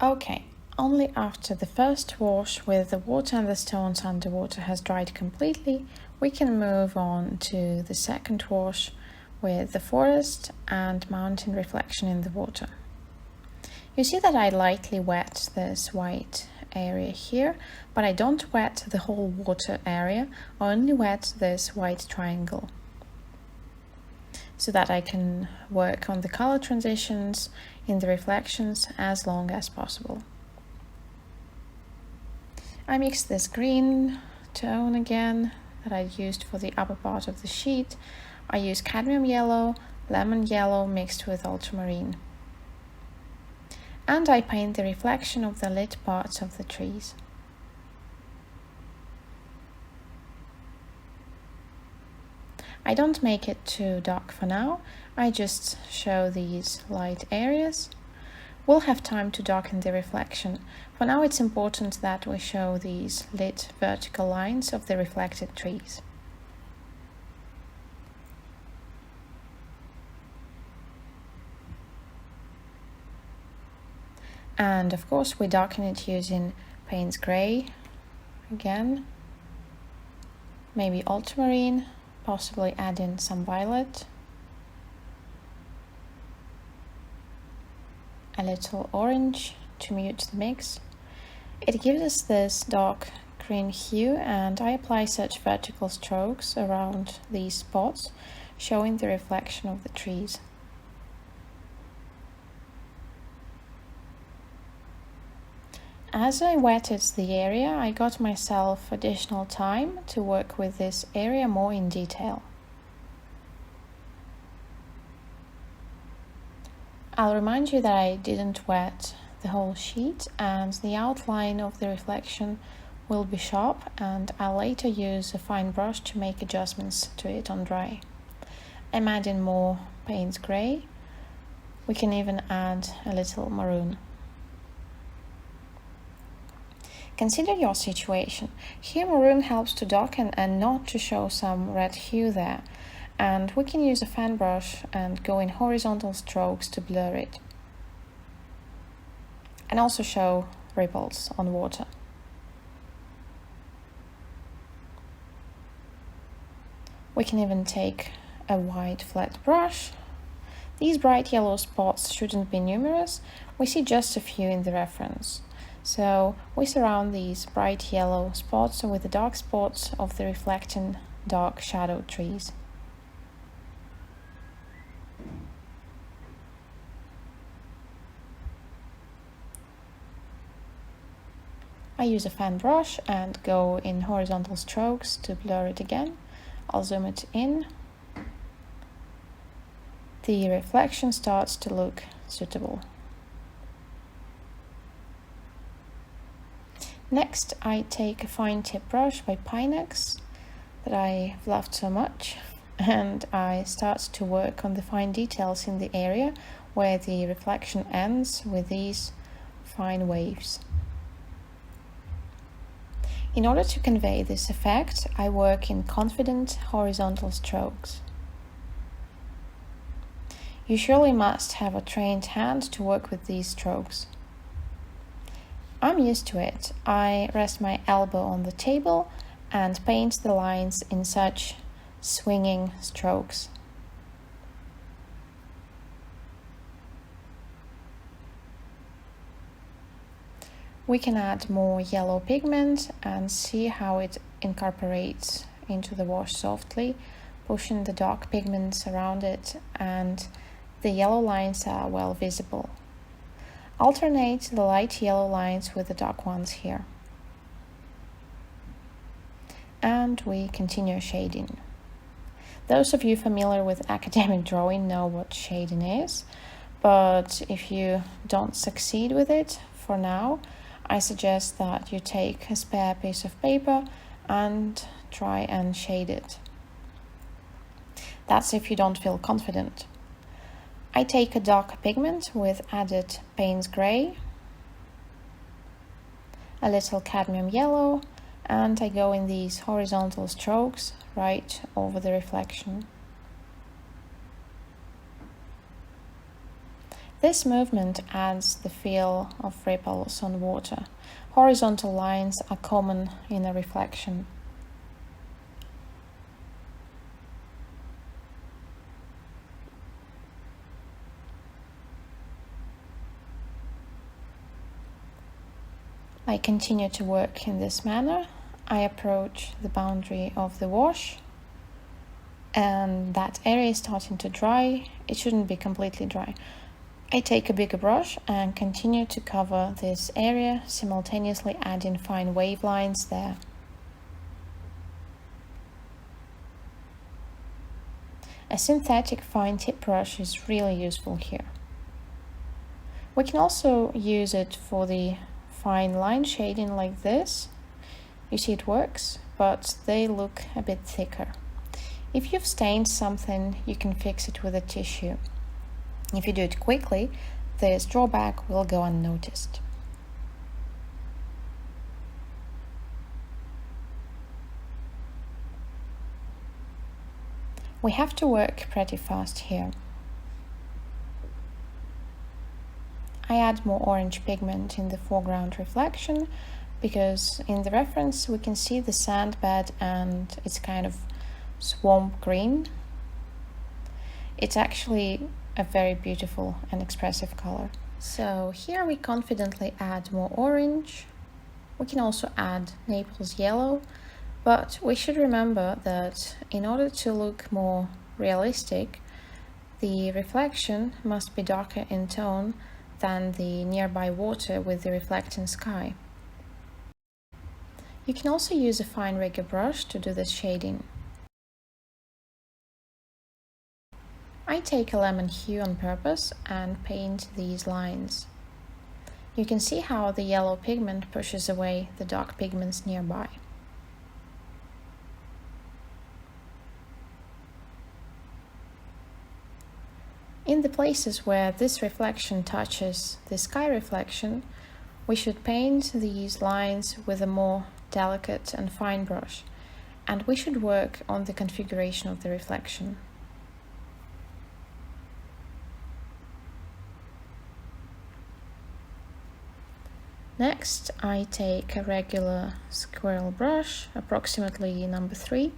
Okay, only after the first wash with the water and the stones underwater has dried completely, we can move on to the second wash with the forest and mountain reflection in the water. You see that I lightly wet this white area here, but I don't wet the whole water area, I only wet this white triangle, so that I can work on the color transitions in the reflections as long as possible. I mix this green tone again that I used for the upper part of the sheet. I use cadmium yellow, lemon yellow mixed with ultramarine. And I paint the reflection of the lit parts of the trees. I don't make it too dark for now, I just show these light areas. We'll have time to darken the reflection. For now it's important that we show these lit vertical lines of the reflected trees. And of course we darken it using Payne's Grey again, maybe ultramarine, possibly add in some violet, a little orange to mute the mix. It gives us this dark green hue, and I apply such vertical strokes around these spots, showing the reflection of the trees. As I wetted the area, I got myself additional time to work with this area more in detail. I'll remind you that I didn't wet the whole sheet, and the outline of the reflection will be sharp, and I'll later use a fine brush to make adjustments to it on dry. I'm adding more Payne's Grey. We can even add a little maroon. Consider your situation. Here maroon helps to darken and not to show some red hue there, and we can use a fan brush and go in horizontal strokes to blur it, and also show ripples on water. We can even take a white flat brush. These bright yellow spots shouldn't be numerous, we see just a few in the reference. So we surround these bright yellow spots with the dark spots of the reflecting dark shadow trees. I use a fan brush and go in horizontal strokes to blur it again. I'll zoom it in. The reflection starts to look suitable. Next, I take a fine tip brush by Pinex that I loved so much, and I start to work on the fine details in the area where the reflection ends with these fine waves. In order to convey this effect, I work in confident horizontal strokes. You surely must have a trained hand to work with these strokes. I'm used to it. I rest my elbow on the table and paint the lines in such swinging strokes. We can add more yellow pigment and see how it incorporates into the wash softly, pushing the dark pigments around it, and the yellow lines are well visible. Alternate the light yellow lines with the dark ones here. And we continue shading. Those of you familiar with academic drawing know what shading is, but if you don't succeed with it for now, I suggest that you take a spare piece of paper and try and shade it. That's if you don't feel confident. I take a darker pigment with added Payne's Grey, a little cadmium yellow, and I go in these horizontal strokes right over the reflection. This movement adds the feel of ripples on water. Horizontal lines are common in a reflection. I continue to work in this manner. I approach the boundary of the wash, and that area is starting to dry. It shouldn't be completely dry. I take a bigger brush and continue to cover this area, simultaneously adding fine wave lines there. A synthetic fine tip brush is really useful here. We can also use it for the fine line shading like this. You see it works, but they look a bit thicker. If you've stained something, you can fix it with a tissue. If you do it quickly, this drawback will go unnoticed. We have to work pretty fast here. I add more orange pigment in the foreground reflection because in the reference we can see the sand bed and it's kind of swamp green. It's actually a very beautiful and expressive color. So here we confidently add more orange. We can also add Naples yellow, but we should remember that in order to look more realistic, the reflection must be darker in tone than the nearby water with the reflecting sky. You can also use a fine rigger brush to do this shading. I take a lemon hue on purpose and paint these lines. You can see how the yellow pigment pushes away the dark pigments nearby. In the places where this reflection touches the sky reflection, we should paint these lines with a more delicate and fine brush, and we should work on the configuration of the reflection. Next, I take a regular squirrel brush, approximately number 3,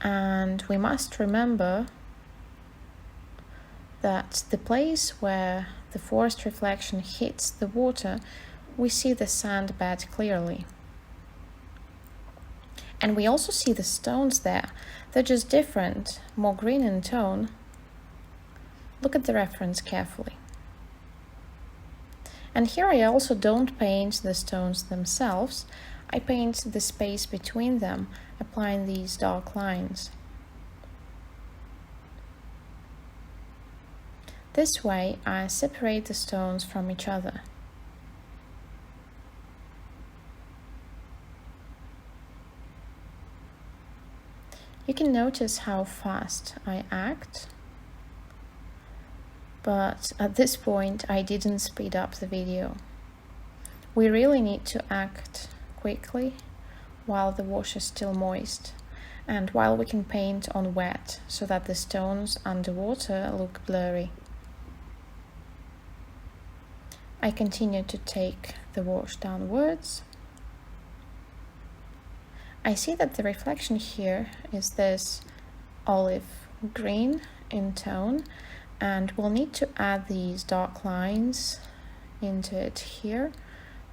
and we must remember that the place where the forest reflection hits the water, we see the sand bed clearly. And we also see the stones there. They're just different, more green in tone. Look at the reference carefully. And here I also don't paint the stones themselves. I paint the space between them, applying these dark lines. This way, I separate the stones from each other. You can notice how fast I act, but at this point I didn't speed up the video. We really need to act quickly while the wash is still moist and while we can paint on wet so that the stones underwater look blurry. I continue to take the wash downwards. I see that the reflection here is this olive green in tone, and we'll need to add these dark lines into it here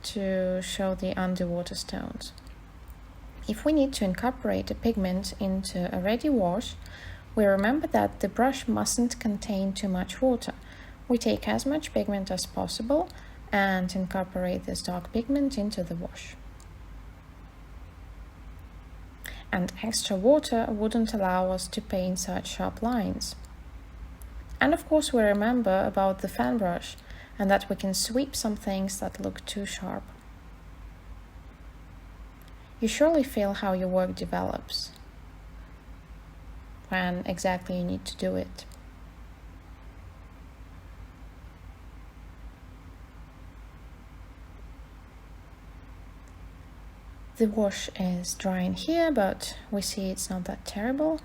to show the underwater stones. If we need to incorporate a pigment into a ready wash, we remember that the brush mustn't contain too much water. We take as much pigment as possible and incorporate this dark pigment into the wash. And extra water wouldn't allow us to paint such sharp lines. And of course we remember about the fan brush and that we can sweep some things that look too sharp. You surely feel how your work develops, when exactly you need to do it. The wash is drying here, but we see it's not that terrible.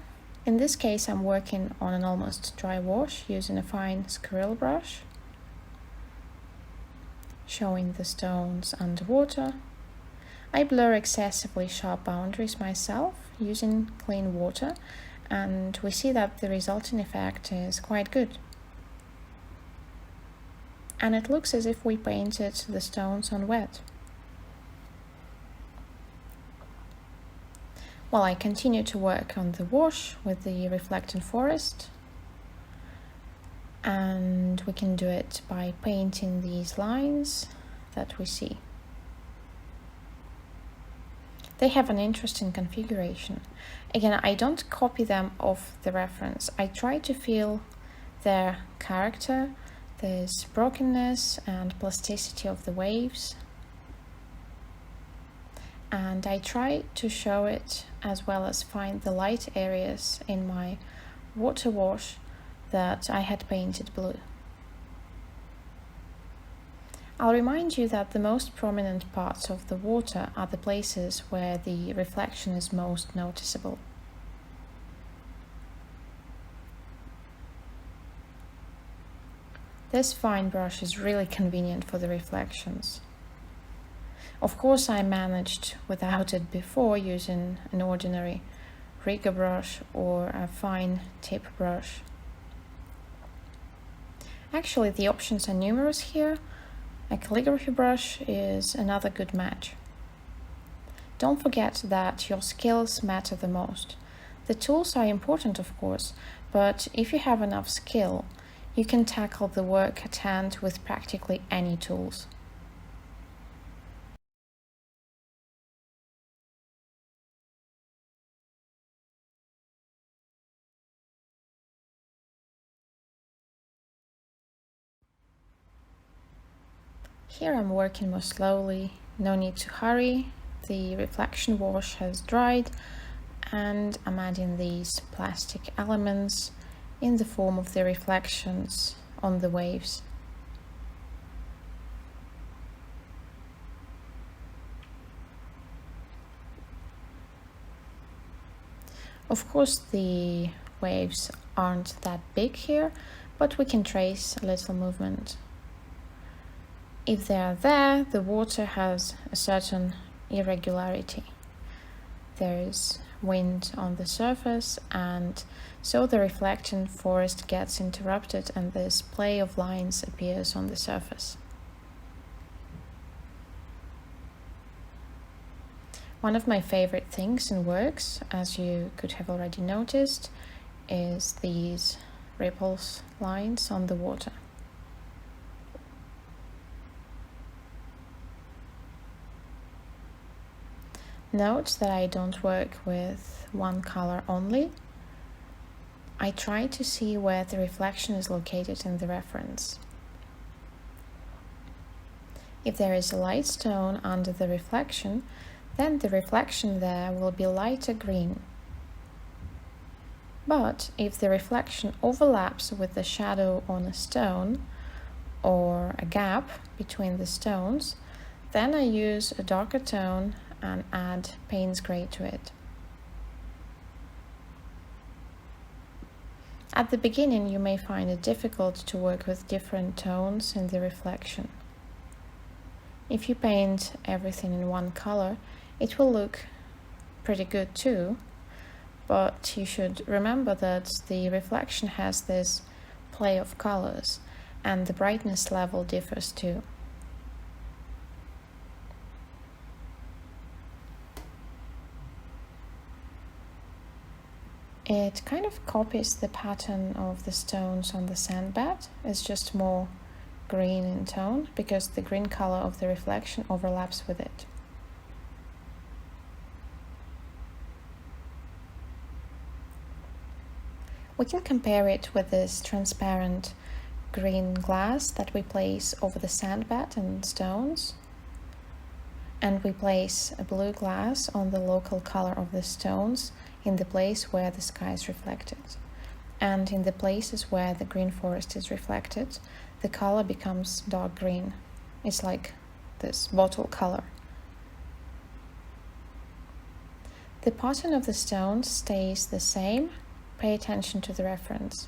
In this case, I'm working on an almost dry wash using a fine squirrel brush, showing the stones underwater. I blur excessively sharp boundaries myself using clean water, and we see that the resulting effect is quite good. And it looks as if we painted the stones on wet. While I continue to work on the wash with the reflecting forest, and we can do it by painting these lines that we see. They have an interesting configuration. Again, I don't copy them off the reference. I try to feel their character, this brokenness and plasticity of the waves. And I try to show it as well as find the light areas in my water wash that I had painted blue. I'll remind you that the most prominent parts of the water are the places where the reflection is most noticeable. This fine brush is really convenient for the reflections. Of course, I managed without it before using an ordinary rigger brush or a fine tip brush. Actually, the options are numerous here. A calligraphy brush is another good match. Don't forget that your skills matter the most. The tools are important, of course, but if you have enough skill, you can tackle the work at hand with practically any tools. Here I'm working more slowly, no need to hurry. The reflection wash has dried and I'm adding these plastic elements in the form of the reflections on the waves. Of course, the waves aren't that big here, but we can trace a little movement. If they are there, the water has a certain irregularity. There is wind on the surface, and so the reflecting forest gets interrupted and this play of lines appears on the surface. One of my favorite things in works, as you could have already noticed, is these ripples lines on the water. Note that I don't work with one color only. I try to see where the reflection is located in the reference. If there is a light stone under the reflection, then the reflection there will be lighter green. But if the reflection overlaps with the shadow on a stone or a gap between the stones, then I use a darker tone and add Payne's Gray to it. At the beginning, you may find it difficult to work with different tones in the reflection. If you paint everything in one color, it will look pretty good too, but you should remember that the reflection has this play of colors and the brightness level differs too. It kind of copies the pattern of the stones on the sandbed. It's just more green in tone because the green color of the reflection overlaps with it. We can compare it with this transparent green glass that we place over the sandbed and stones. And we place a blue glass on the local color of the stones in the place where the sky is reflected. And in the places where the green forest is reflected, the color becomes dark green. It's like this bottle color. The pattern of the stones stays the same, pay attention to the reference.